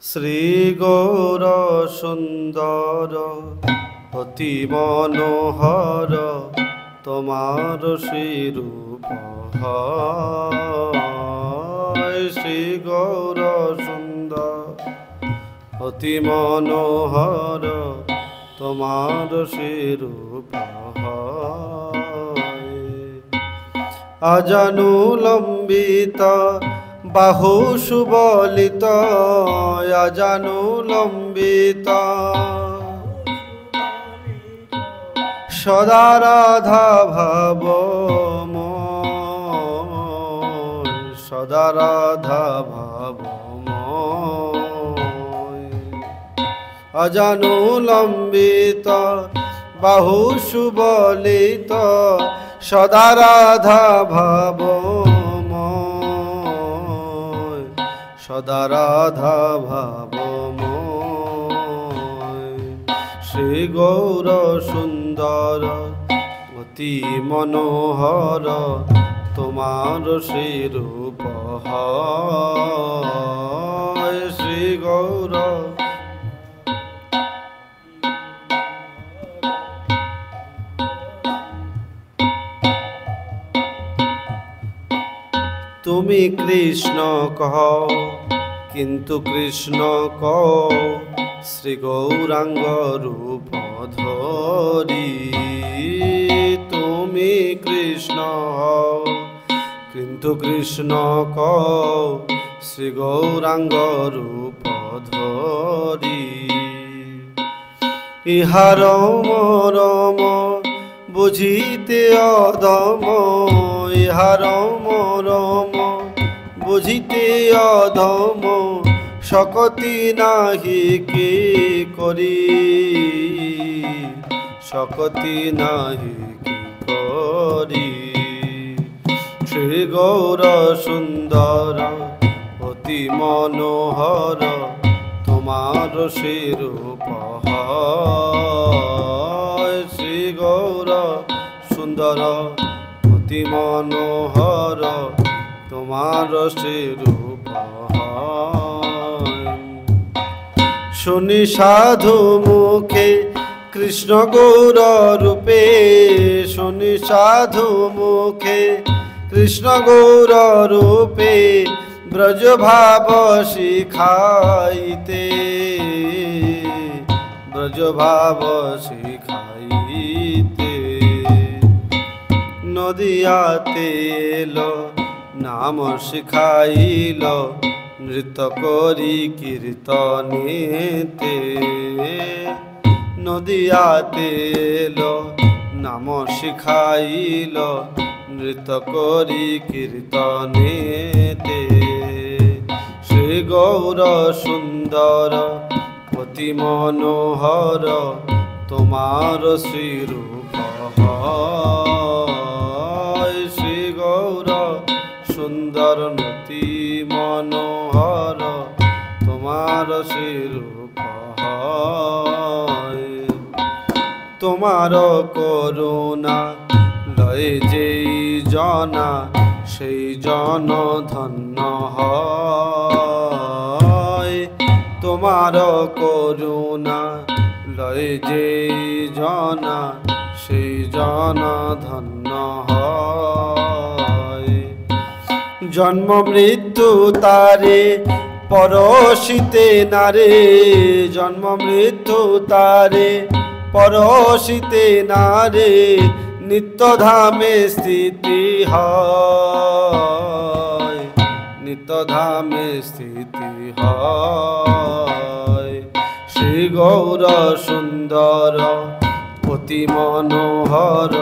শ্রী গৌর সুন্দর অতি মনোহর তোমার শ্রীরূপ শ্রী গৌর সুন্দর অতি মনোহর তোমার শ্রীরূপ অজানুলম্বিত বাহু সুবলিত অজানুলম্বিত সদা রাধা ভাব সদা রাধা ভাব অজানুলম্বিত বাহু সুবলিত সদা রাধা ভাব সদা রাধা ভাব শ্রী গৌর সুন্দর অতি মনোহর তোমার শ্রীরূপ শ্রী গৌর তুমি কৃষ্ণ কহ কিন্তু কৃষ্ণ কও শ্রী গৌরাঙ্গ রূপ ধরি তুমি কৃষ্ণ হও কিন্তু কৃষ্ণ কও শ্রী গৌরাঙ্গ রূপ ধরি ইহার মরম বুঝিতে অধম ইহার মরম বুঝিতে অধম শকতি নাহি কি করি শকতি নাহি কি করি শ্রী গৌর সুন্দর অতি মনোহর তোমার শ্রীরূপ শ্রী গৌর সুন্দর অতি মনোহর তোমার শ্রীরূপ শুনি সাধু মুখে কৃষ্ণ গৌর রূপে শুনি সাধু মুখে কৃষ্ণ গৌর রূপে ব্রজ ভাব শিখাইতে ব্রজ ভাব শিখাইতে নদিয়াতে এলো নাম শিখাইল নৃত্য করি কীর্তনেতে নদিয়াতে এলো নাম শিখাইল নৃত্য করি কীর্তনেতে শ্রী গৌর সুন্দর অতি মনোহর তোমার শ্রীরূপ শ্রী গৌর সুন্দর অতি মনোহর তোমার শ্রীরূপ তোমার করুণা লয় যেই জনা সেই জন ধন্য হয় তোমার করুণা লয় যেই জনা সেই জন ধন্য হয় জন্ম মৃত্যু তারে পরশিতে নারে জন্ম মৃত্যু তারে পরশিতে নারে নিত্য ধামে স্থিতি হয় নিত্য ধামে স্থিতি হয় শ্রী গৌর সুন্দর অতি মনোহর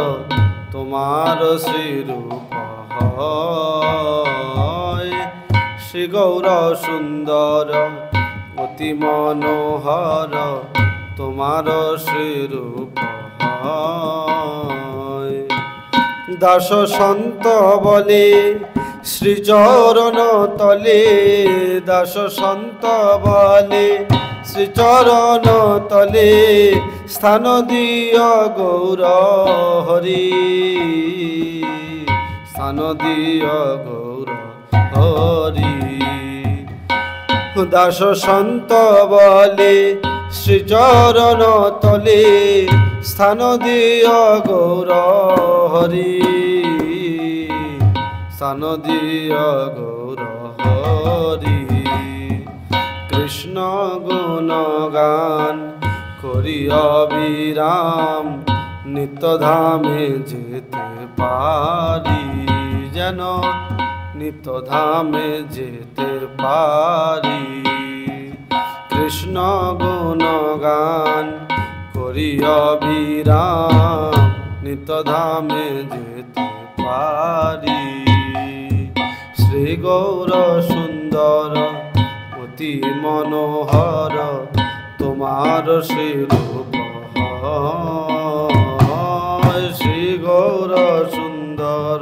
তোমার শ্রীরূপ শ্রী গৌর সুন্দর অতি মনোহর তোমার শ্রীরূপ দাস সন্ত বলে শ্রীচরণ তলে দাস সন্ত বলে শ্রীচরণ তলে স্থান দিয় গৌর হরি স্থান দিয় গৌর হরি দাস সন্ত বলে শ্রীচরণ তলে স্থান দিয় গৌর হরি, স্থান দিয় গৌর হরি। কৃষ্ণ গুণগান করি অবিরাম, নিত্যধামে যেতে পারি, যেন নিত্যধামে যেতে পারি। কৃষ্ণ গুণগান করি অবিরাম, নিত্যধামে যেতে পারি। শ্রী গৌর সুন্দর অতি মনোহর, তোমার শ্রী রূপ হয়। শ্রী গৌর সুন্দর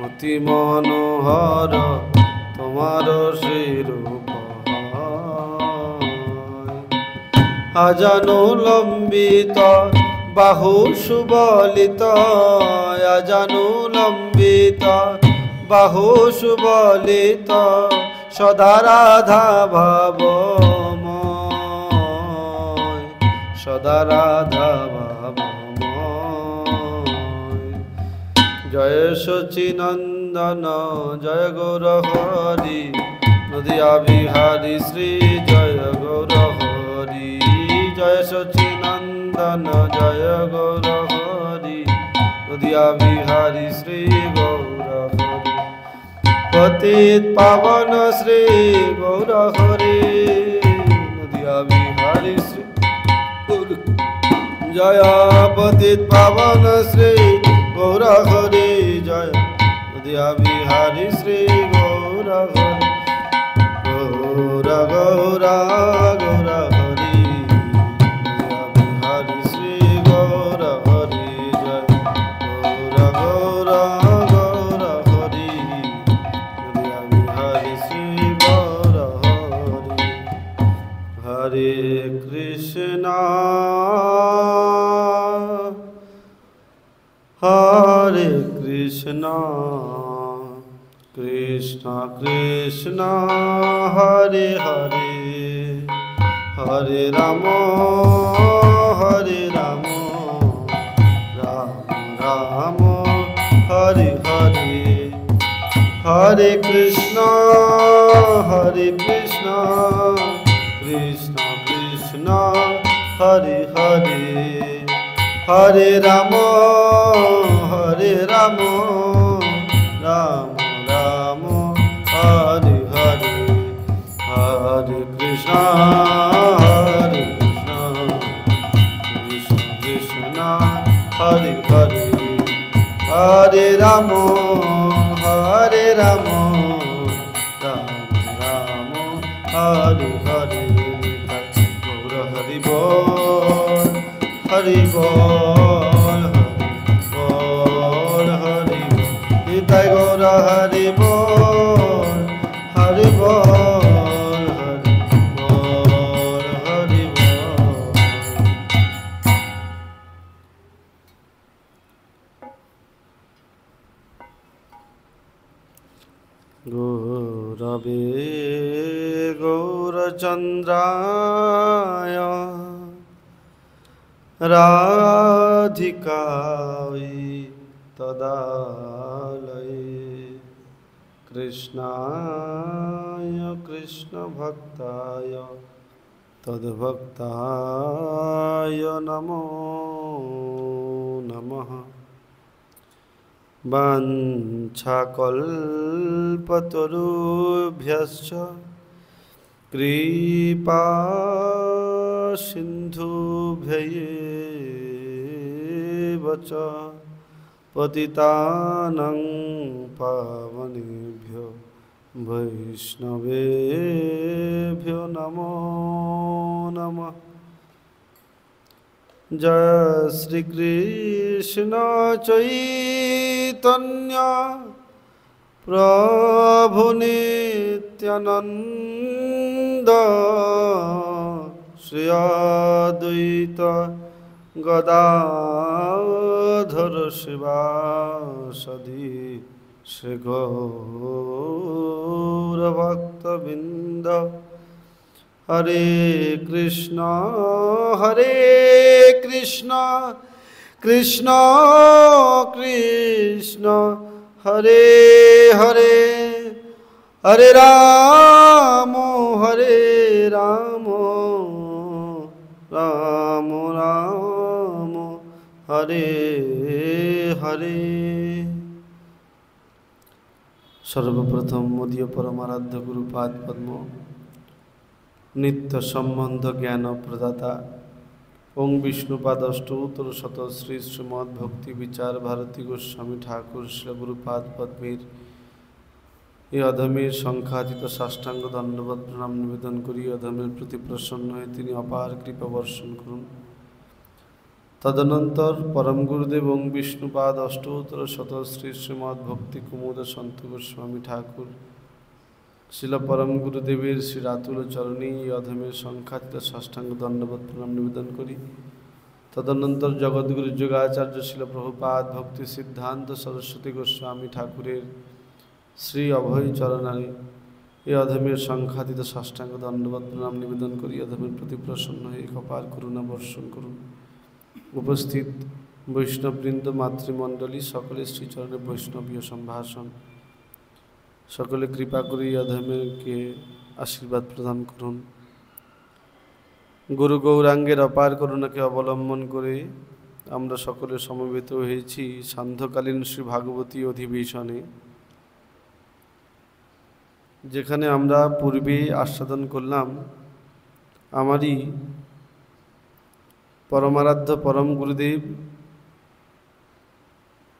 অতি মনোহর, তোমার শ্রী রূপ হয়। আজানু লম্বিত বাহু সুবলিত, আজানু লম্বিত বাহু সুবলিত, সদা রাধা ভাবময়, সদা রাধা ভাবময়। জয় সচিনন্দন জয় গৌর হরি, নদিয়া বিহারী শ্রী জয় গৌর হরি। জয় সচিনন্দন জয় গৌর হরি, নদিয়া বিহারী শ্রী গৌর হরি। পতিত পাবন শ্রী গৌর হরি, নদিয়া বিহারী শ্রী জয়। পতিত পাবন শ্রী গৌর হরি জয়, নদিয়া বিহারী শ্রী গৌর হরি। গৌর গৌর গৌর হরি, নদিয়া বিহারী শ্রী গৌর হরি জয়। গৌর গৌর গৌর হরি, নদিয়া বিহারী শ্রী গৌর হরি। হরে কৃষ্ণ হরে কৃষ্ণ কৃষ্ণ কৃষ্ণ হরে হরে, হরে রাম হরে রাম, রাম রাম হরে হরে। হরে কৃষ্ণ কৃষ্ণ কৃষ্ণ হরে হরে, হরে রাম রাম রাম হরে হরে। হরে কৃষ্ণ কৃষ্ণ কৃষ্ণ হরে হরে, হরে রাম রাম রাম হরে হরে। গৌর হরি বল, হরি বল, হরি বল, নিতাই গৌর হরি বল, হরি বল, হরি বল। গৌরবে গৌরচন্দ্রায় রাধিকায় তদালয়ে, কৃষ্ণায় কৃষ্ণ ভক্তায় তদ্ভক্তায় নমো নমঃ। বাঞ্ছাকল্পতরুভ্যশ্চ কৃপা সিন্ধুভ্যৈব চ পতিতানাং পাবনেভ্যো বৈষ্ণবেভ্যো নমো নমঃ। জয় শ্রীকৃষ্ণ চৈতন্য প্রভু নিত্যানন্দ, শ্রী অদ্বৈত গদাধর শিবাসাদি শ্রী গৌর ভক্তবৃন্দ হরে কৃষ্ণ হরে কৃষ্ণ কৃষ্ণ কৃষ্ণ হরে হরে হরে রাম রাম রাম হরে হরে। সর্বপ্রথম মদীয় পরমারাধ্য গুরুপাদ পদ্ম নিত্য সম্বন্ধ জ্ঞান প্রদাতা ওং বিষ্ণুপাদ অষ্টোত্তর শত শ্রী শ্রীমদ্ ভক্তি বিচার ভারতী গোস্বামী ঠাকুর শ্রী গুরুপাদ পদ্মের এই অধমের সংখ্যাতীত সাষ্টাঙ্গ দণ্ডবত প্রণাম নিবেদন করি। অধমের প্রতি প্রসন্ন হয়ে তিনি অপার কৃপা বর্ষণ করুন। তদনন্তর পরম গুরুদেব ওং বিষ্ণুপাদ অষ্টোত্তর শত শ্রী শ্রীমদ্ ভক্তি কুমুদ সন্ত গোস্বামী ঠাকুর শিল পরম গুরুদেবের শ্রী রাতুল চরণী অধমের সংখ্যাতীত সাষ্টাঙ্গ দণ্ডবত প্রণাম নিবেদন করি। তদনন্তর জগদ্গুরু যোগাচার্য শিল প্রভুপাদ ভক্তি সিদ্ধান্ত সরস্বতী গোস্বামী ঠাকুরের শ্রী অভয় চরণারে এই অধমের সংখ্যাতীত সাষ্টাঙ্গ দণ্ডবত প্রণাম নিবেদন করি। অধমের প্রতি প্রসন্ন হয়ে কপাল করুণা বর্ষণ করুন। উপস্থিত বৈষ্ণববৃন্দ মাতৃমণ্ডলী সকলে শ্রীচরণে বৈষ্ণবীয় সম্ভাষণ, সকলে কৃপা করে অধমেরকে আশীর্বাদ প্রদান করুন। গুরু গৌরাঙ্গের অপার করুণাকে অবলম্বন করে আমরা সকলে সমবেত হয়েছি সান্ধ্যকালীন শ্রী ভাগবতী অধিবেশনে, যেখানে আমরা পূর্বে আস্বাদন করলাম আমারই পরমারাধ্য পরম গুরুদেব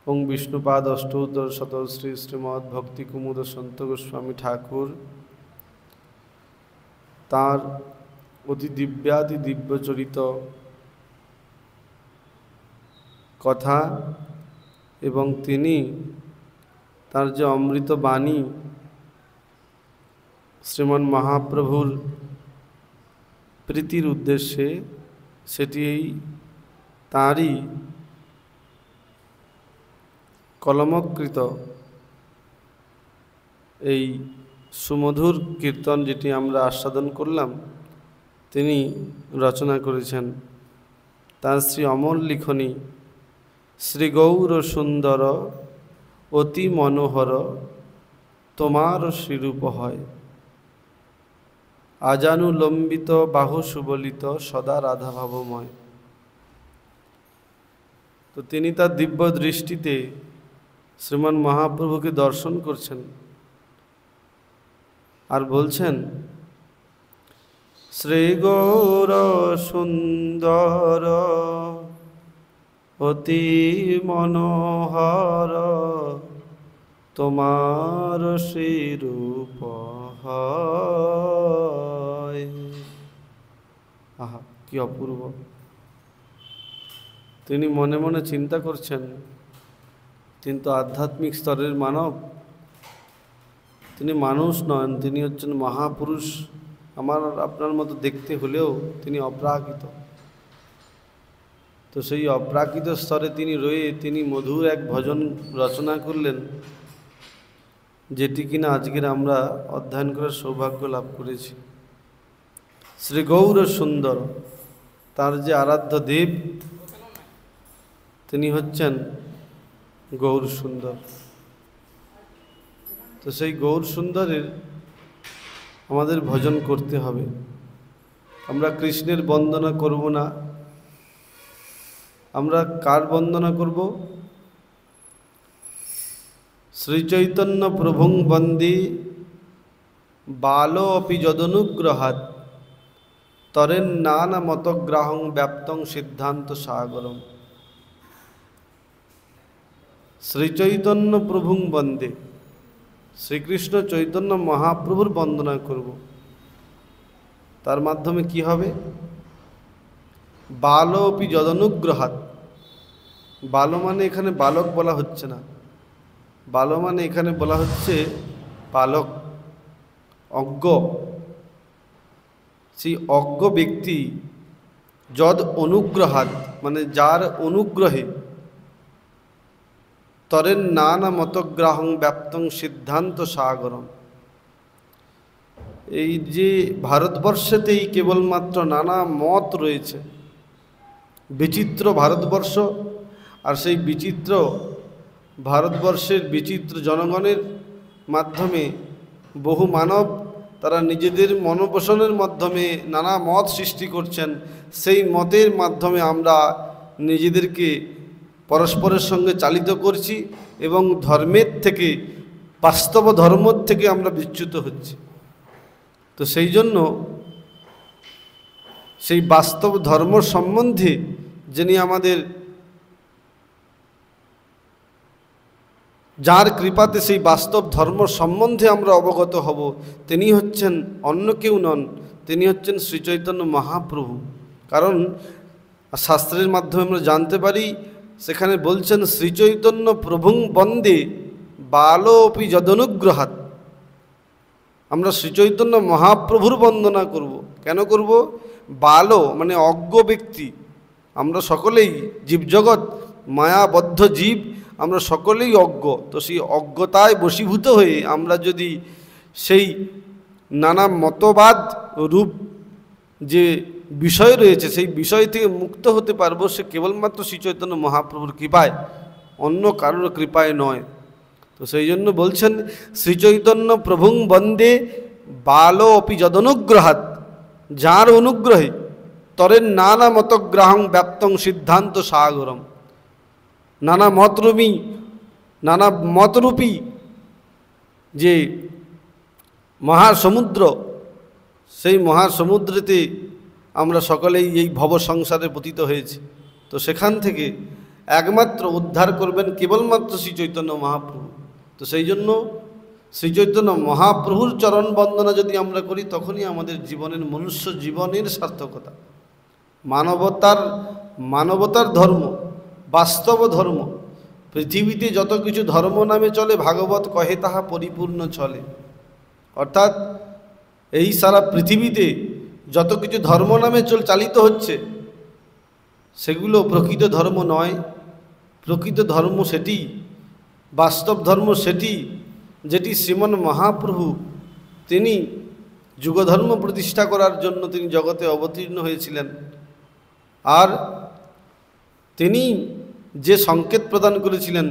ওং বিষ্ণুপাদ অষ্টোত্তর শত শ্রী শ্রীমদ্ ভক্তি কুমুদ সন্ত গোস্বামী ঠাকুর তাঁর অতি দিব্যাতি দিব্যচরিত কথা এবং তিনি তার যে অমৃত বাণী শ্রীমন মহাপ্রভুর প্রীতির উদ্দেশ্যে, সেটি তাঁরই কলমকৃত এই সুমধুর কীর্তন যেটি আমরা আস্বাদন করলাম, তিনি রচনা করেছেন। তার শ্রী অমর লিখনী শ্রী গৌর সুন্দর অতি মনোহর তোমার শ্রীরূপ হয়, আজানুলম্বিত বাহু সুবলিত সদা রাধা ভাবময়। তো তিনি তার দিব্য দৃষ্টিতে শ্রীমান মহাপ্রভুকে দর্শন করছেন আর বলছেন, শ্রী গৌর সুন্দর অতি মনোহর তোমার শ্রীরূপ হয়। আহা, কি অপূর্ব! তিনি মনে মনে চিন্তা করছেন, কিন্তু আধ্যাত্মিক স্তরের মানব, তিনি মানুষ নন, তিনি হচ্ছেন মহাপুরুষ। আমার আপনার মতো দেখতে হলেও তিনি অপ্রাকৃত। তো সেই অপ্রাকৃত স্তরে তিনি রয়ে তিনি মধুর এক ভজন রচনা করলেন, যেটি কিনা আজকের আমরা অধ্যয়ন করার সৌভাগ্য লাভ করেছি। শ্রী গৌর সুন্দর, তার যে আরাধ্য দেব তিনি হচ্ছেন গৌর সুন্দর। তো সেই গৌর সুন্দরের আমাদের ভজন করতে হবে। আমরা কৃষ্ণের বন্দনা করব না, আমরা কার বন্দনা করব? শ্রীচৈতন্য প্রভুং বন্দে বালো অপি যদনুগ্রহাৎ তরেন নানা মতগ্রাহং ব্যাপ্তং সিদ্ধান্ত সাগরম। শ্রীচৈতন্য প্রভুং বন্দে, শ্রীকৃষ্ণ চৈতন্য মহাপ্রভুর বন্দনা করব। তার মাধ্যমে কি হবে? বালো অপি যদনুগ্রহাৎ। বালো মানে এখানে বালক বলা হচ্ছে না, বালো মানে এখানে বলা হচ্ছে বালক, অজ্ঞ। সেই অজ্ঞ ব্যক্তি যদ অনুগ্রহাৎ মানে যার অনুগ্রহে তরেন নানা মতগ্রাহং ব্যাপ্তং সিদ্ধান্ত সাগরম, এই যে ভারতবর্ষেতেই কেবলমাত্র নানা মত রয়েছে, বিচিত্র ভারতবর্ষ, আর সেই বিচিত্র ভারতবর্ষের বিচিত্র জনগণের মাধ্যমে বহু মানব তারা নিজেদের মনোপোষণের মাধ্যমে নানা মত সৃষ্টি করছেন। সেই মতের মাধ্যমে আমরা নিজেদেরকে পরস্পরের সঙ্গে চালিত করছি এবং ধর্মের থেকে, বাস্তব ধর্ম থেকে আমরা বিচ্যুত হচ্ছি। তো সেই জন্য সেই বাস্তব ধর্ম সম্বন্ধে যিনি আমাদের, যার কৃপাতে সেই বাস্তব ধর্ম সম্বন্ধে আমরা অবগত হব, তিনি হচ্ছেন অন্য কেউ নন, তিনি হচ্ছেন শ্রীচৈতন্য মহাপ্রভু। কারণ শাস্ত্রের মাধ্যমে আমরা জানতে পারি, সেখানে বলছেন শ্রীচৈতন্য প্রভুং বন্দে বালোপি যদনুগ্রহাৎ। আমরা শ্রীচৈতন্য মহাপ্রভুর বন্দনা করব। কেন করব? বালো মানে অজ্ঞ ব্যক্তি, আমরা সকলেই জীবজগৎ মায়াবদ্ধ জীব, আমরা সকলেই অজ্ঞ। তো সেই অজ্ঞতায় বশীভূত হয়ে আমরা যদি সেই নানা মতবাদ রূপ যে বিষয় রয়েছে সেই বিষয় থেকে মুক্ত হতে পারবো, সে কেবলমাত্র শ্রীচৈতন্য মহাপ্রভুর কৃপায়, অন্য কারোর কৃপায় নয়। তো সেই জন্য বলছেন শ্রীচৈতন্য প্রভুং বন্দে বালো অপি যদনুগ্রহাৎ, যার অনুগ্রহে তরের নানা মতগ্রাহং ব্যাপ্তং সিদ্ধান্ত সাগরম। নানা মতরূপী যে মহাসমুদ্র, সেই মহাসমুদ্রেতে আমরা সকলেই এই ভব সংসারে পতিত হয়েছি। তো সেখান থেকে একমাত্র উদ্ধার করবেন কেবলমাত্র শ্রীচৈতন্য মহাপ্রভু। তো সেই জন্য শ্রীচৈতন্য মহাপ্রভুর চরণ বন্দনা যদি আমরা করি, তখনই আমাদের জীবনের, মনুষ্য জীবনের সার্থকতা। মানবতার ধর্ম, বাস্তব ধর্ম। পৃথিবীতে যত কিছু ধর্ম নামে চলে, ভাগবত কহে তাহা পরিপূর্ণ চলে। অর্থাৎ এই সারা পৃথিবীতে যত কিছু ধর্ম নামে চালিত হচ্ছে, সেগুলো প্রকৃত ধর্ম নয়। প্রকৃত ধর্ম সেটি, বাস্তব ধর্ম সেটি, যেটি শ্রীমন মহাপ্রভু তিনি যুগধর্ম প্রতিষ্ঠা করার জন্য তিনি জগতে অবতীর্ণ হয়েছিলেন। আর তিনি যে সংকেত প্রদান করেছিলেন,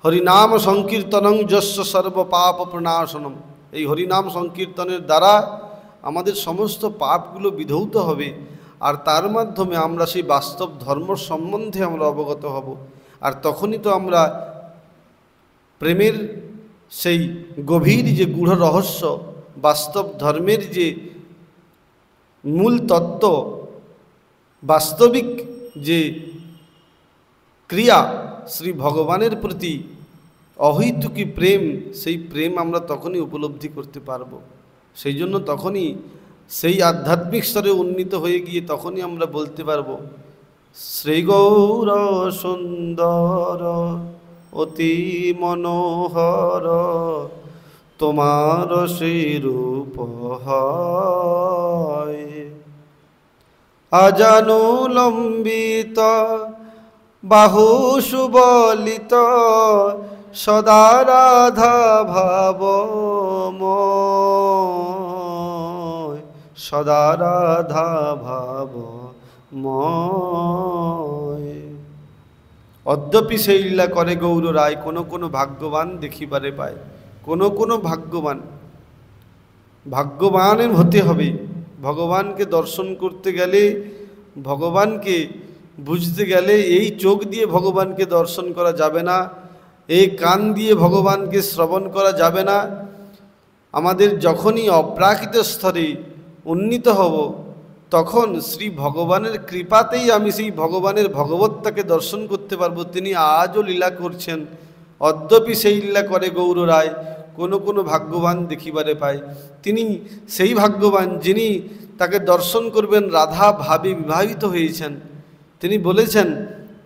হরিনাম সংকীর্তনং যস্য সর্ব পাপ প্রণাশনম, এই হরিনাম সংকীর্তনের দ্বারা আমাদের সমস্ত পাপগুলো বিধৌত হবে, আর তার মাধ্যমে আমরা সেই বাস্তব ধর্ম সম্বন্ধে আমরা অবগত হব। আর তখনই তো আমরা প্রেমের সেই গভীর যে গূঢ় রহস্য, বাস্তব ধর্মের যে মূল তত্ত্ব, বাস্তবিক যে ক্রিয়া, শ্রী ভগবানের প্রতি অহৈতুকী প্রেম, সেই প্রেম আমরা তখনই উপলব্ধি করতে পারব। সেই জন্য তখনই সেই আধ্যাত্মিক স্তরে উন্নীত হয়ে গিয়ে তখনই আমরা বলতে পারব, শ্রী গৌর সুন্দর অতি মনোহর, তোমার শ্রীরূপ হয় আজানুলম্বিত বাহু সুবলিত, সদা রাধা ভাবময়, সদা রাধা ভাবময়। অদ্যপি সেই লীলা করে গৌর রায়, কোনো ভাগ্যবান দেখিবারে পায়। কোনো ভাগ্যবানের হতে হবে। ভগবানকে দর্শন করতে গেলে, ভগবানকে বুঝতে গেলে এই চোখ দিয়ে ভগবানকে দর্শন করা যাবে না, এই কান দিয়ে ভগবানকে শ্রবণ করা যাবে না। আমাদের যখনই অপ্রাকৃত স্তরে উন্নীত হব, তখন শ্রী ভগবানের কৃপাতেই আমি সেই ভগবানের ভগবত্তাকে দর্শন করতে পারবো। তিনি আজও লীলা করছেন, অদ্যপি সেই লীলা করে গৌর রায়, কোনো ভাগ্যবান দেখিবারে পায়। তিনি সেই ভাগ্যবান যিনি তাকে দর্শন করবেন রাধা ভাবে বিবাহিত হয়েছেন। তিনি বলেছেন,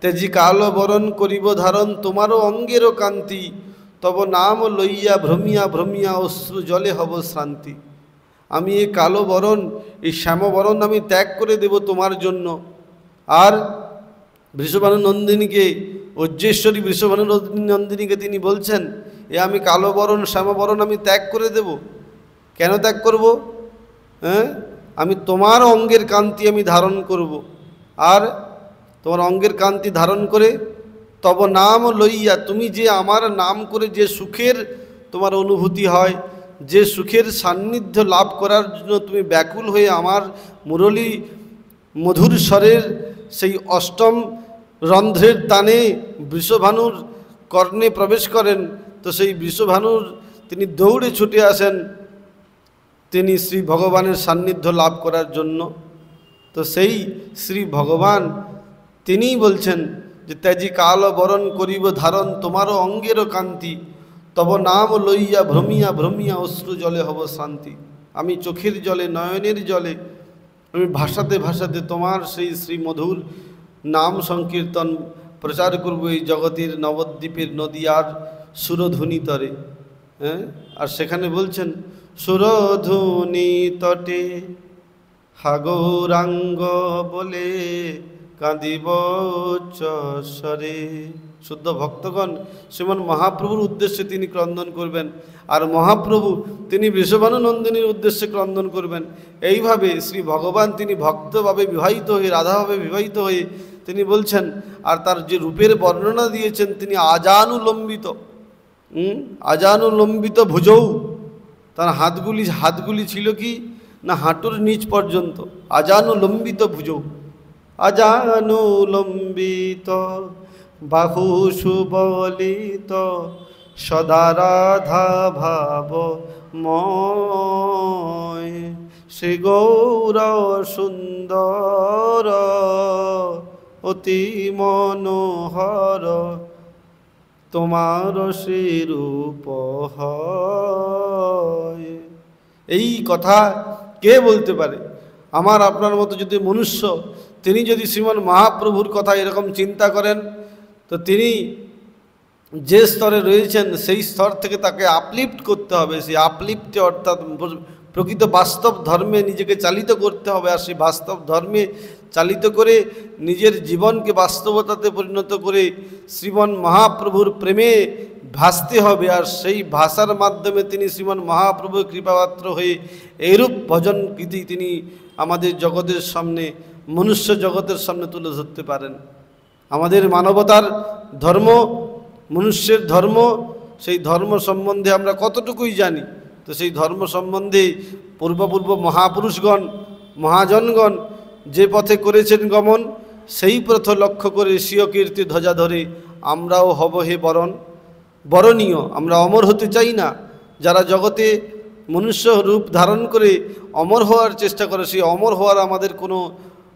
তেজি কালো বরণ করিব ধারণ, তোমারও অঙ্গেরও কান্তি, তব নাম লইয়া ভ্রমিয়া ভ্রমিয়া অশ্রু জলে হব শ্রান্তি। আমি এই কালো বরণ, এই শ্যামবরণ আমি ত্যাগ করে দেব তোমার জন্য। আর বৃষভানু নন্দিনীকে, ঐজ্যেশ্বরী বৃষভানু নন্দিনীকে তিনি বলছেন, আমি কালো বরণ শ্যামবরণ আমি ত্যাগ করে দেব। কেন ত্যাগ করব? হ্যাঁ, আমি তোমার অঙ্গের কান্তি আমি ধারণ করব, আর তোমার অঙ্গের কান্তি ধারণ করে তব নাম লইয়া, তুমি যে আমার নাম করে যে সুখের তোমার অনুভূতি হয়, যে সুখের সান্নিধ্য লাভ করার জন্য তুমি ব্যাকুল হয়ে আমার মুরলী মধুর স্বরের সেই অষ্টম রন্ধ্রের টানে বৃষভানুর কর্ণে প্রবেশ করেন, তো সেই বৃষভানুর তিনি দৌড়ে ছুটে আসেন তিনি শ্রী ভগবানের সান্নিধ্য লাভ করার জন্য। তো সেই শ্রী ভগবান তিনিই বলছেন যে ত্যাজি কাল বরণ করিব ধারণ তোমারও অঙ্গেরও কান্তি, তব নাম লইয়া ভ্রমিয়া ভ্রমিয়া অশ্রু জলে হব শান্তি। আমি চোখের জলে নয়নের জলে আমি ভাষাতে ভাষাতে তোমার সেই শ্রী মধুর নাম সংকীর্তন প্রচার করব এই জগতের নবদ্বীপের নদীয়ার সুরধুনি তরে। হ্যাঁ, আর সেখানে বলছেন সুরধুনি তটে হাগৌরাঙ্গ বলে কাঁদিব উচ্চস্বরে। শুদ্ধ ভক্তগণ শ্রীমন মহাপ্রভুর উদ্দেশ্যে তিনি ক্রন্দন করবেন, আর মহাপ্রভু তিনি বৃষভানু নন্দিনীর উদ্দেশ্যে ক্রন্দন করবেন। এইভাবে শ্রী ভগবান তিনি ভক্তভাবে বিবাহিত হয়ে, রাধাভাবে বিবাহিত হয়ে তিনি বলছেন, আর তার যে রূপের বর্ণনা দিয়েছেন তিনি আজানুলম্বিত, আজানুলম্বিত ভুজৌ, তার হাতগুলি ছিল কি না হাঁটুর নিচ পর্যন্ত, আজানুলম্বিত ভুজৌ, আজানুলম্বিত বাহু সুবলিত সদা রাধা ভাব ময়, শ্রী গৌর সুন্দর অতি মনোহর তোমার শ্রীরূপ হয়। এই কথা কে বলতে পারে? আমার আপনার মতো যদি মনুষ্য তিনি যদি শ্রীমান মহাপ্রভুর কথা এরকম চিন্তা করেন, তো তিনি যে স্তরে রয়েছেন সেই স্তর থেকে তাকে আপলিফ্ট করতে হবে। সেই আপলিফ্টে অর্থাৎ প্রকৃত বাস্তব ধর্মে নিজেকে চালিত করতে হবে, আর সেই বাস্তব ধর্মে চালিত করে নিজের জীবনকে বাস্তবতাতে পরিণত করে শ্রীমান মহাপ্রভুর প্রেমে ভাসতে হবে। আর সেই ভাষার মাধ্যমে তিনি শ্রীমান মহাপ্রভুর কৃপাপাত্র হয়ে এইরূপ ভজন কীর্তি তিনি আমাদের জগতের সামনে, মনুষ্য জগতের সামনে তুলে ধরতে পারেন। আমাদের মানবতার ধর্ম, মনুষ্যের ধর্ম, সেই ধর্ম সম্বন্ধে আমরা কতটুকুই জানি? তো সেই ধর্ম সম্বন্ধে পূর্ব মহাপুরুষগণ, মহাজনগণ যে পথে করেছেন গমন, সেই পথ লক্ষ্য করে স্বীয় কীর্তি ধ্বজা ধরে আমরাও হব হে বরণীয়। আমরা অমর হতে চাই না। যারা জগতে মনুষ্য রূপ ধারণ করে অমর হওয়ার চেষ্টা করে, সেই অমর হওয়ার আমাদের কোনো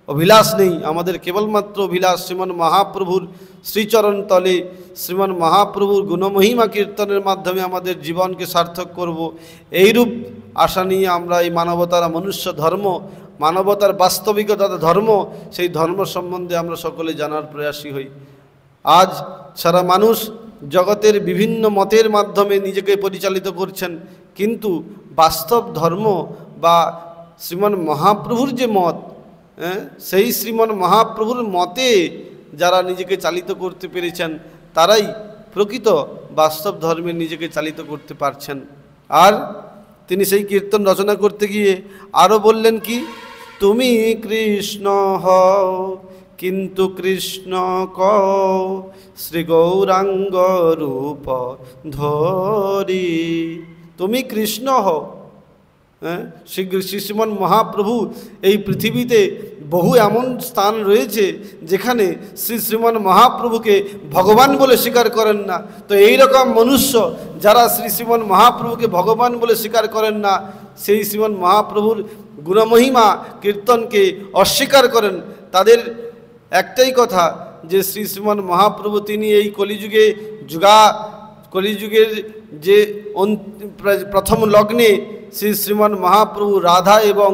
অভিলাষ নেই। আমাদের কেবলমাত্র অভিলাষ শ্রীমান মহাপ্রভুর শ্রীচরণ তলে শ্রীমান মহাপ্রভুর গুণমহিমা কীর্তনের মাধ্যমে আমাদের জীবনকে সার্থক করব। এইরূপ আশা নিয়ে আমরা এই মানবতার মনুষ্য ধর্ম, মানবতার বাস্তবিকতা ধর্ম, সেই ধর্ম সম্বন্ধে আমরা সকলে জানার প্রয়াসী হই। আজ সারা মানুষ জগতের বিভিন্ন মতের মাধ্যমে নিজেকে পরিচালিত করছেন, কিন্তু বাস্তব ধর্ম বা শ্রীমান মহাপ্রভুর যে মত, সেই শ্রীমান মহাপ্রভুর মতে যারা নিজেকে চালিত করতে পেরেছেন তারাই প্রকৃত বাস্তব ধর্মে নিজেকে চালিত করতে পারছেন। আর তিনি সেই কীর্তন রচনা করতে গিয়ে আরও বললেন কি, তুমি কৃষ্ণ হও কিন্তু কৃষ্ণ কও শ্রী গৌরাঙ্গ রূপ ধরি। তুমি কৃষ্ণ হও। শ্রীমান মহাপ্রভু এই পৃথিবীতে বহু এমন স্থান রয়েছে যেখানে শ্রীমান মহাপ্রভুকে ভগবান বলে স্বীকার করেন না। তো এই রকম মনুষ্য যারা শ্রীমান মহাপ্রভুকে ভগবান বলে স্বীকার করেন না, সেই শ্রীমান মহাপ্রভুর গুণমহিমা কীর্তনকে অস্বীকার করেন, তাদের একটাই কথা যে শ্রীমান মহাপ্রভু তিনি এই কলিযুগের যে প্রথম লগ্নে শ্রীমান মহাপ্রভু রাধা এবং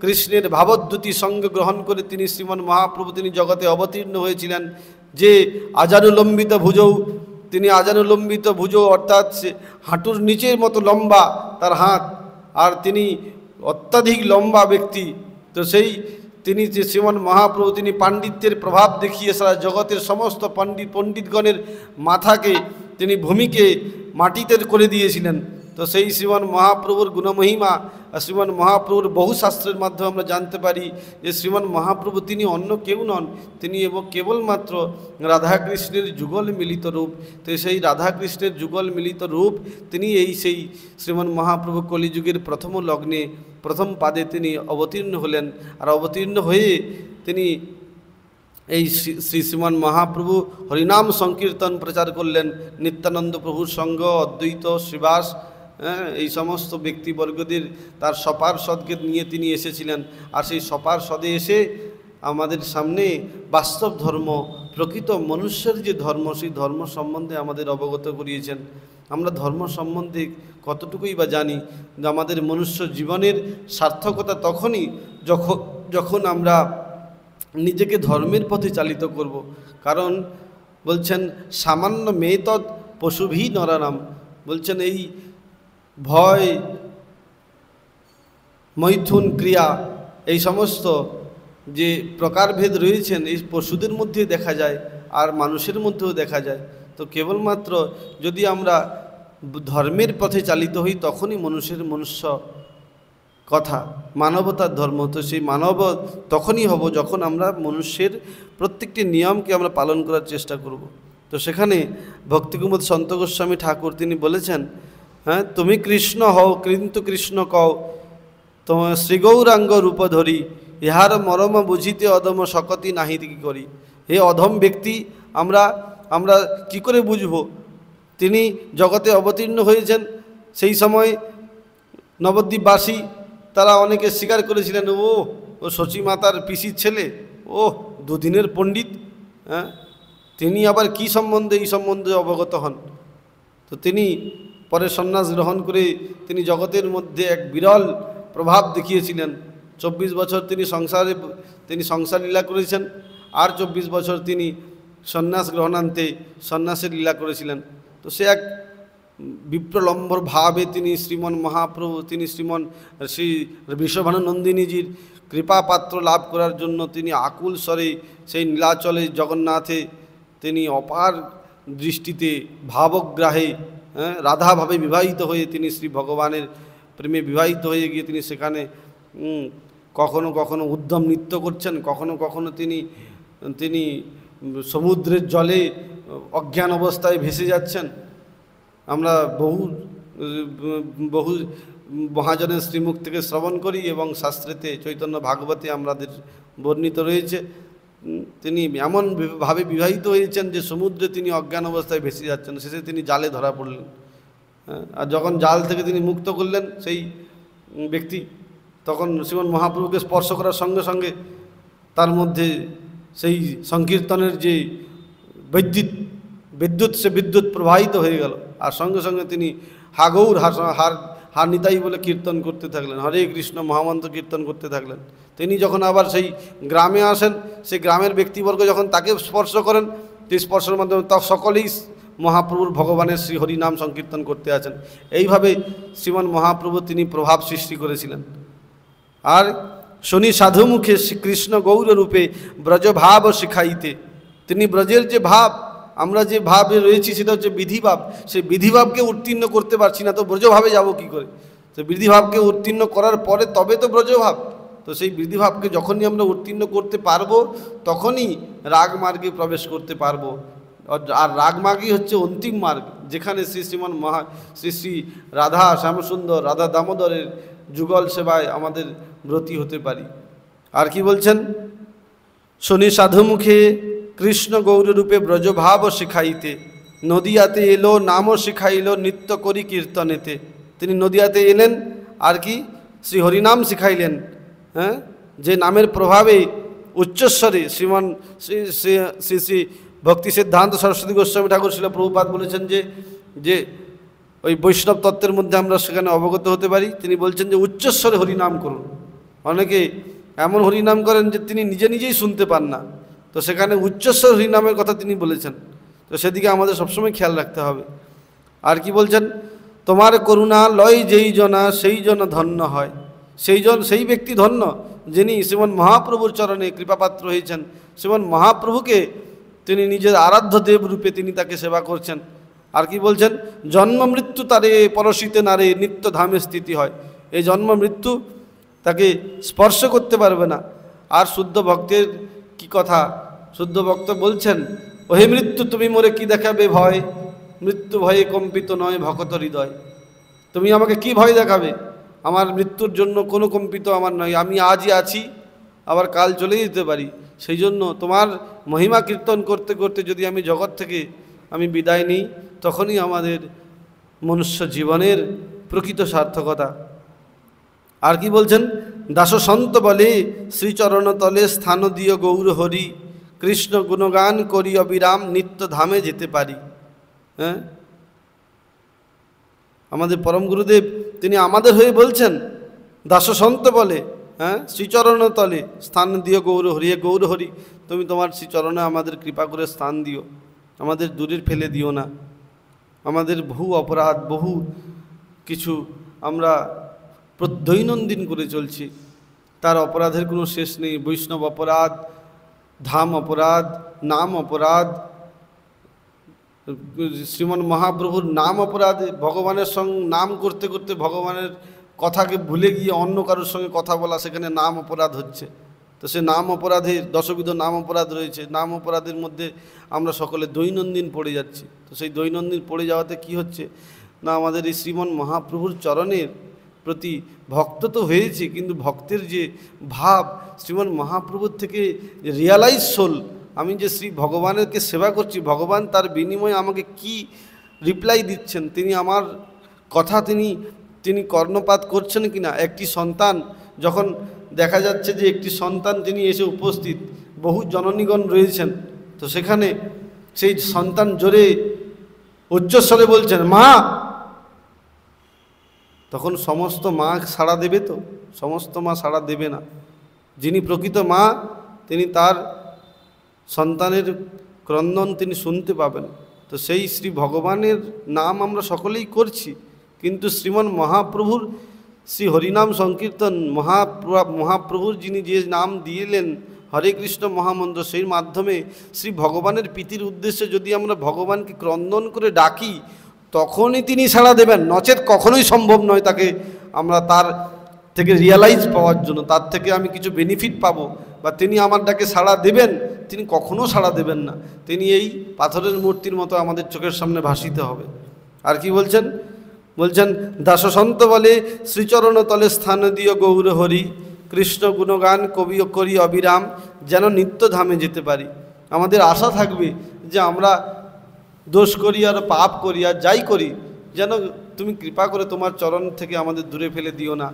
কৃষ্ণের ভাবদ্যুতি সঙ্গ গ্রহণ করে তিনি শ্রীমান মহাপ্রভু তিনি জগতে অবতীর্ণ হয়েছিলেন। যে আজানুলম্বিত ভুজৌ, তিনি আজানুলম্বিত ভুজৌ অর্থাৎ হাঁটুর নিচের মতো লম্বা তার হাত, আর তিনি অত্যাধিক লম্বা ব্যক্তি। তো সেই তিনি যে শ্রীমান মহাপ্রভু তিনি পাণ্ডিত্যের প্রভাব দেখিয়ে সারা জগতের সমস্ত পণ্ডিতগণের মাথাকে তিনি ভূমিকে মাটিতে করে দিয়েছিলেন। তো তো সেই শ্রীমান মহাপ্রভুর গুণমহিমা আর শ্রীমান মহাপ্রভুর বহু শাস্ত্রের মাধ্যমে আমরা জানতে পারি যে শ্রীমান মহাপ্রভু তিনি অন্য কেউ নন, তিনি এবং কেবলমাত্র রাধাকৃষ্ণের যুগল মিলিত রূপ। তো সেই রাধাকৃষ্ণের যুগল মিলিত রূপ তিনি সেই শ্রীমান মহাপ্রভু কলিযুগের প্রথম লগ্নে প্রথম পাদে তিনি অবতীর্ণ হলেন। আর অবতীর্ণ হয়ে তিনি এই শ্রীমান মহাপ্রভু হরিনাম সংকীর্তন প্রচার করলেন। নিত্যানন্দ প্রভুর সঙ্গ, অদ্বৈত, শ্রীবাস, এই সমস্ত ব্যক্তিবর্গদের তার সপার্ষদকে নিয়ে তিনি এসেছিলেন। আর সেই সপার্ষদে এসে আমাদের সামনে বাস্তব ধর্ম, প্রকৃত মনুষ্যের যে ধর্ম, সেই ধর্ম সম্বন্ধে আমাদের অবগত করিয়েছেন। আমরা ধর্ম সম্বন্ধে কতটুকুই বা জানি? যে আমাদের মনুষ্য জীবনের সার্থকতা তখনই যখন আমরা নিজেকে ধর্মের পথে চালিত করব। কারণ বলছেন সামান্য মেতদ পশুভি নরানাম, বলছেন এই ভয়, মৈথুন ক্রিয়া, এই সমস্ত যে প্রকারভেদ রয়েছেন এই পশুদের মধ্যে দেখা যায় আর মানুষের মধ্যেও দেখা যায়। তো কেবলমাত্র যদি আমরা ধর্মের পথে চালিত হই তখনই মনুষ্য কথা মানবতার ধর্ম। তো সেই মানব তখনই হব যখন আমরা মনুষ্যের প্রত্যেকটি নিয়মকে আমরা পালন করার চেষ্টা করব। তো সেখানে ভক্তিকুমুদ সন্ত গোস্বামী ঠাকুর তিনি বলেছেন, হ্যাঁ, তুমি কৃষ্ণ হও কিন্তু কৃষ্ণ কও, তোমার শ্রীগৌরাঙ্গ রূপ ধরি, ইহার মরম বুঝিতে অধম শকতি নাহি কি করি। হে অধম ব্যক্তি, আমরা কি করে বুঝব? তিনি জগতে অবতীর্ণ হয়েছেন, সেই সময় নবদ্বীপবাসী তারা অনেকে স্বীকার করেছিলেন, ও শচী মাতার পিসির ছেলে, ও দুদিনের পণ্ডিত, হ্যাঁ, তিনি আবার কি সম্বন্ধে এই সম্বন্ধে অবগত হন। তো তিনি পরে সন্ন্যাস গ্রহণ করে তিনি জগতের মধ্যে এক বিরল প্রভাব দেখিয়েছিলেন। 24 বছর তিনি সংসার লীলা করেছেন, আর 24 বছর তিনি সন্ন্যাস গ্রহণান্তে সন্ন্যাসের লীলা করেছিলেন। তো সে এক বিপ্রলম্বর ভাবে তিনি শ্রীমন মহাপ্রভু, তিনি শ্রী বৃষভানুনন্দিনীজির কৃপাপাত্র লাভ করার জন্য তিনি আকুল স্বরে সেই নীলাচলে জগন্নাথে তিনি অপার দৃষ্টিতে ভাবগ্রাহে, রাধাভাবে বিবাহিত হয়ে তিনি শ্রী ভগবানের প্রেমে বিবাহিত হয়ে গিয়ে তিনি সেখানে কখনো কখনো উদ্যম নৃত্য করছেন, কখনো কখনো তিনি সমুদ্রের জলে অজ্ঞান অবস্থায় ভেসে যাচ্ছেন। আমরা বহু মহাজনের শ্রীমুখ থেকে শ্রবণ করি এবং শাস্ত্রেতে চৈতন্য ভাগবতে আমাদের বর্ণিত রয়েছে। তিনি এমন ভাবে বিবাহিত হয়েছেন যে সমুদ্রে তিনি অজ্ঞান অবস্থায় ভেসে যাচ্ছেন, শেষে তিনি জালে ধরা পড়লেন। আর যখন জাল থেকে তিনি মুক্ত করলেন সেই ব্যক্তি, তখন শ্রীমন মহাপ্রভুকে স্পর্শ করার সঙ্গে সঙ্গে তার মধ্যে সেই সংকীর্তনের যে বিদ্যুৎ সে বিদ্যুৎ প্রবাহিত হয়ে গেল। আর সঙ্গে সঙ্গে তিনি হাগৌর হার নিতাই বলে কীর্তন করতে থাকলেন, হরে কৃষ্ণ মহামন্ত্র কীর্তন করতে থাকলেন। তিনি যখন আবার সেই গ্রামে আসেন, সেই গ্রামের ব্যক্তিবর্গ যখন তাকে স্পর্শ করেন, সেই স্পর্শের মাধ্যমে তা সকলেই মহাপ্রভুর ভগবানের শ্রী হরিনাম সংকীর্তন করতে আছেন। এইভাবে শ্রীমান মহাপ্রভু তিনি প্রভাব সৃষ্টি করেছিলেন। আর শনি সাধুমুখে শ্রীকৃষ্ণ গৌর রূপে ব্রজভাব শিখাইতে, তিনি ব্রজের যে ভাব, আমরা যে ভাবে রয়েছি সেটা হচ্ছে বিধিভাব, সেই বিধিভাবকে উত্তীর্ণ করতে পারছি না, তো ব্রজভাবে যাব কি করে? তো বিধিভাবকে উত্তীর্ণ করার পরে তবে তো ব্রজভাব। তো সেই বিধিভাবকে যখনই আমরা উত্তীর্ণ করতে পারবো তখনই রাগমার্গে প্রবেশ করতে পারবো। আর রাগমার্গই হচ্ছে অন্তিম মার্গ, যেখানে শ্রী রাধা শ্যামসুন্দর, রাধা দামোদরের যুগল সেবায় আমাদের ব্রতী হতে পারি। আর কি বলছেন? শনি সাধুমুখে কৃষ্ণ গৌররূপে ব্রজভাব শিখাইতে, নদিয়াতে এলো নামও শিখাইল নিত্য করি কীর্তনেতে। তিনি নদিয়াতে এলেন আর কি শ্রী হরিনাম শিখাইলেন, হ্যাঁ, যে নামের প্রভাবে উচ্চস্বরে শ্রী শ্রী ভক্তি সিদ্ধান্ত সরস্বতী গোস্বামী ঠাকুর শিল প্রভুপাদ বলেছেন যে ওই বৈষ্ণব তত্ত্বের মধ্যে আমরা সেখানে অবগত হতে পারি। তিনি বলছেন যে উচ্চস্বরে হরিনাম করুন। অনেকে এমন হরিনাম করেন যে তিনি নিজেই শুনতে পান না, তো সেখানে উচ্চস্বর হরিনামের কথা তিনি বলেছেন। তো সেদিকে আমাদের সবসময় খেয়াল রাখতে হবে। আর কি বলছেন? তোমার করুণা লয় যেই জনা সেই জন ধন্য হয়। সেই ব্যক্তি ধন্য যিনি শ্রীমন মহাপ্রভুর চরণে কৃপাপাত্র হয়েছেন। শ্রীমন মহাপ্রভুকে তিনি নিজের আরাধ্য দেব রূপে তিনি তাকে সেবা করছেন। আর কি বলছেন, জন্ম মৃত্যু তারে পরশিতে নারে নিত্য ধামে স্থিতি হয়। এই জন্ম মৃত্যু তাকে স্পর্শ করতে পারবে না। আর শুদ্ধ ভক্তের কি কথা, শুদ্ধ ভক্ত বলছেন, ওহে মৃত্যু তুমি মোরে কি দেখাবে ভয়, মৃত্যু ভয়ে কম্পিত নয় ভকত হৃদয়। তুমি আমাকে কি ভয় দেখাবে, আমার মৃত্যুর জন্য কোনো কম্পিত আমার নয়, আমি আজই আছি, আবার কাল চলে যেতে পারি। সেই জন্য তোমার মহিমা কীর্তন করতে করতে যদি আমি জগৎ থেকে আমি বিদায় নিই, তখনই আমাদের মনুষ্য জীবনের প্রকৃত সার্থকতা। আর কি বলছেন, দাস সন্ত বলে শ্রীচরণ তলে স্থান দিয় গৌর হরি, কৃষ্ণ গুণগান করি অবিরাম নিত্য ধামে যেতে পারি। হ্যাঁ, আমাদের পরম গুরুদেব তিনি আমাদের হয়ে বলছেন, দাস সন্ত বলে, হ্যাঁ, শ্রীচরণ তলে স্থান দিও গৌর হরি। হে গৌর হরি, তুমি তোমার শ্রীচরণে আমাদের কৃপা করে স্থান দিও, আমাদের দূরে ফেলে দিও না। আমাদের বহু অপরাধ, বহু কিছু আমরা দৈনন্দিন করে চলছি, তার অপরাধের কোনো শেষ নেই। বৈষ্ণব অপরাধ, ধাম অপরাধ, নাম অপরাধ, শ্রীমন মহাপ্রভুর নাম অপরাধ। ভগবানের সঙ্গে নাম করতে করতে ভগবানের কথাকে ভুলে গিয়ে অন্য কারোর সঙ্গে কথা বলা, সেখানে নাম অপরাধ হচ্ছে। তো সে নাম অপরাধে দশবিধ নাম অপরাধ রয়েছে। নাম অপরাধের মধ্যে আমরা সকলে দৈনন্দিন পড়ে যাচ্ছি। তো সেই দৈনন্দিন পড়ে যাওয়াতে কি হচ্ছে না, আমাদের এই শ্রীমন মহাপ্রভুর চরণের প্রতি ভক্ত তো হয়েছে, কিন্তু ভক্তের যে ভাব, শ্রীমন মহাপ্রভুর থেকে রিয়ালাইজ সোল, আমি যে শ্রী ভগবানেরকে সেবা করছি, ভগবান তার বিনিময়ে আমাকে কি রিপ্লাই দিচ্ছেন, তিনি আমার কথা তিনি কর্ণপাত করছেন কিনা। একটি সন্তান যখন দেখা যাচ্ছে যে একটি সন্তান তিনি এসে উপস্থিত, বহু জননীগণ রয়েছেন, তো সেখানে সেই সন্তান জোরে উচ্চস্বরে বলছেন মা, তখন সমস্ত মা সাড়া দেবে? তো সমস্ত মা সাড়া দেবে না। যিনি প্রকৃত মা, তিনি তার সন্তানের ক্রন্দন তিনি শুনতে পাবেন। তো সেই শ্রী ভগবানের নাম আমরা সকলেই করছি, কিন্তু শ্রীমন মহাপ্রভুর শ্রী হরিনাম সংকীর্তন, মহাপ্রভুর যিনি যে নাম দিয়েলেন হরে কৃষ্ণ মহামন্ত্র, সেই মাধ্যমে শ্রী ভগবানের প্রীতির উদ্দেশ্যে যদি আমরা ভগবানকে ক্রন্দন করে ডাকি, তখনই তিনি সাড়া দেবেন। নচেত কখনোই সম্ভব নয় তাকে আমরা তার থেকে রিয়ালাইজ পাওয়ার জন্য, তার থেকে আমি কিছু বেনিফিট পাবো বা তিনি আমার ডাকে সাড়া দেবেন, তিনি কখনো সাড়া দেবেন না। তিনি এই পাথরের মূর্তির মতো আমাদের চোখের সামনে ভাসিত হবে। আর কি বলছেন, দাস সন্ত বলে শ্রীচরণ তলে স্থান দিও গৌর হরি, কৃষ্ণ গুণগান কবি করি অবিরাম, যেন নিত্য ধামে যেতে পারি। আমাদের আশা থাকবে যে আমরা দোষ করি আর পাপ করি আর যাই করি, যেন তুমি কৃপা করে তোমার চরণ থেকে আমাদের দূরে ফেলে দিও না,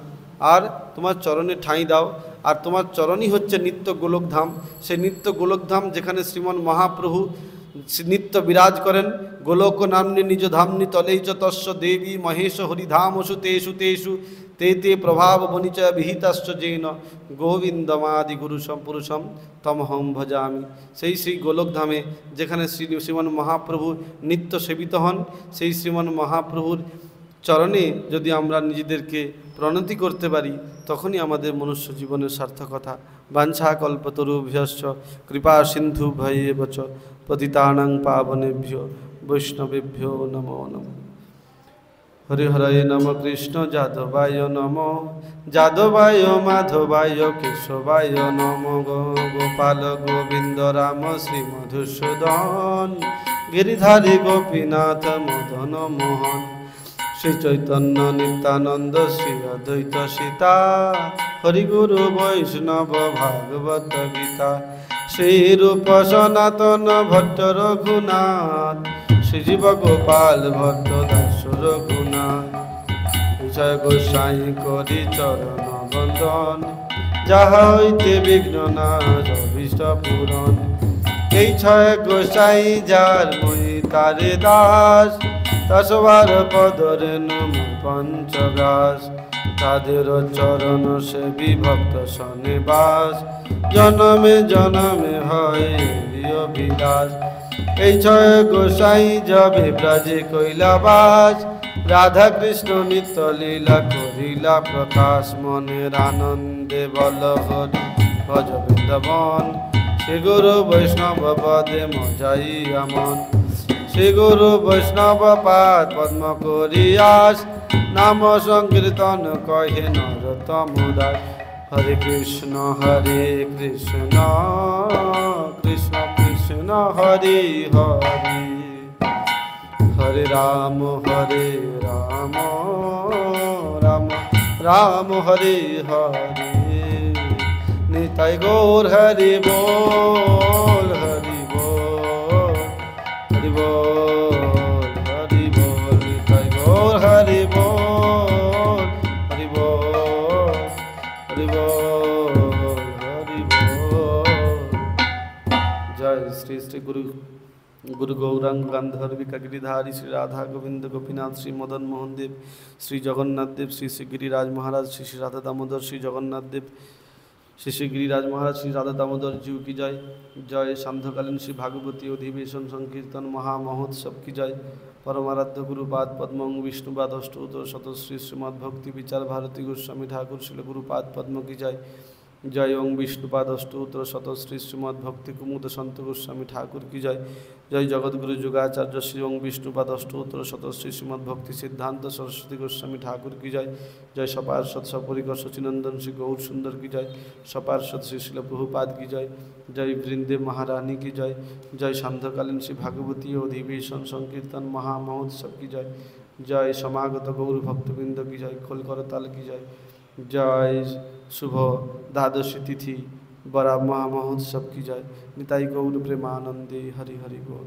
আর তোমার চরণে ঠাঁই দাও। আর তোমার চরণই হচ্ছে নিত্য গোলকধাম। সেই নিত্য গোলকধাম যেখানে শ্রীমন মহাপ্রভু নিত্য বিরাজ করেন, গোলক নাম্নি নিজ ধামনি তলেই চ তস্য দেবী মহেশ হরিধামসু তেষু তেষু তে তে প্রভাব বনিচয় বিহিতাশ্চ জৈন গোবিন্দমাদি গুরুষম পুরুষম তমহম ভজামি। সেই শ্রী গোলকধামে যেখানে শ্রীমন মহাপ্রভু নিত্য সেবিত হন, সেই শ্রীমন মহাপ্রভুর চরণে যদি আমরা নিজেদেরকে প্রণতি করতে পারি, তখনই আমাদের মনুষ্য জীবনের সার্থকতা। বাঞ্ছা কল্পতরুভ্যশ্চ কৃপা সিন্ধু ভয়েব চ পতিতানাং পাবনেভ্যো বৈষ্ণবেভ্যো নমো নমঃ। হরে হরে নম কৃষ্ণ যাদবায় নম, যাদবায় মাধবায় কেশবায় নম, গোপাল গোবিন্দ রাম শ্রী মধুসূদন, গিরিধারী গোপীনাথ মদন মোহন, শ্রী চৈতন্য নিত্যানন্দ শ্রী অদ্বৈত সীতা, হরিগুরু বৈষ্ণব ভাগবত গীতা, শ্রীরূপ সনাতন ভট্ট রঘুনাথ, শ্রীজীব গোপাল ভট্ট দাস রঘুনাথ, জয় গোসাই করি চরণ বন্দন, যাহা হইতে বিঘ্ন নাশ অভীষ্ট পূরণ। এই ছয় গোসাই যার মই তারে দাস, 10 পদরে নম পঞ্চগ্রাস, তাদের চরণ সেবী ভক্ত সনিবাস, জনমে জনমে হয় অভিলাষ। এই ছয় গোসাই যাবে ব্রাজে কৈলাবাস, রাধা কৃষ্ণ নিত্য লীলা করিলা প্রকাশ, মনের আনন্দে বল হরি ভজ বৃন্দাবন, শ্রী গুরু বৈষ্ণব পদে মজাইয়া মন। শ্রী গুরু বৈষ্ণব পাদ পদ্ম করিয়াস নাম সংকীর্তন কহে নরোত্তম দাস। হরে কৃষ্ণ কৃষ্ণ কৃষ্ণ হরে হরে, হরে রাম রাম রাম হরে হরে। নিতাই গৌর হরি বল হরি বল হরি বল হরি বল। নিতাই গৌর হরি বল হরি বল হরি বল হরি বল। জয় শ্রী শ্রী গুরু गुरु गौरांग गांधर्विका गिरिधारी श्री राधा गोविंद गोपीनाथ श्री मदन मोहन देव श्री जगन्नाथ देव श्री श्री गिरिराज महाराज श्री श्री राधा दामोदर श्री जगन्नाथ देव श्री श्री गिरिराज महाराज श्री राधा दामोदर जीव की जय। जय सांध्यकालीन श्री भागवती अधिवेशन संकीर्तन महामहोत्सव की जय। परमाराध्य गुरुपाद पद्म विष्णुपाद अष्टोत्तर शतश्री श्रीमद् भक्ति विचार भारती गोस्वामी ठाकुर शिल गुरुपाद पद्म की जय। जय ओं विष्णुपाद अष्टोत्तर शतश्री श्रीमद् भक्ति कुमुद संत गोस्वामी ठाकुर की जय। जय जगद्गुरु जुगाचार्य श्री ओं विष्णुपाद अष्टोत्तर शतश्री श्रीमद् भक्ति सिद्धांत सरस्वती गोस्वामी ठाकुर की जय। जय सपार्षद सपरिकर सचिनंदन श्री गौर सुंदर की जय। सपार्षद श्री शिल प्रभुपाद की जय। जय वृंदे महारानी की जय। जय सांध्यकालीन श्री भागवती अधिवेशन संकीर्तन महामहोत्सव की जय। जय समागत गौर भक्तवृंद की जय। खोल करताल की जय। जय शुभ द्वादशी तिथि बड़ा महामहोत्सव की जय। निताई गौर प्रेमानंदे हरि हरि बोल।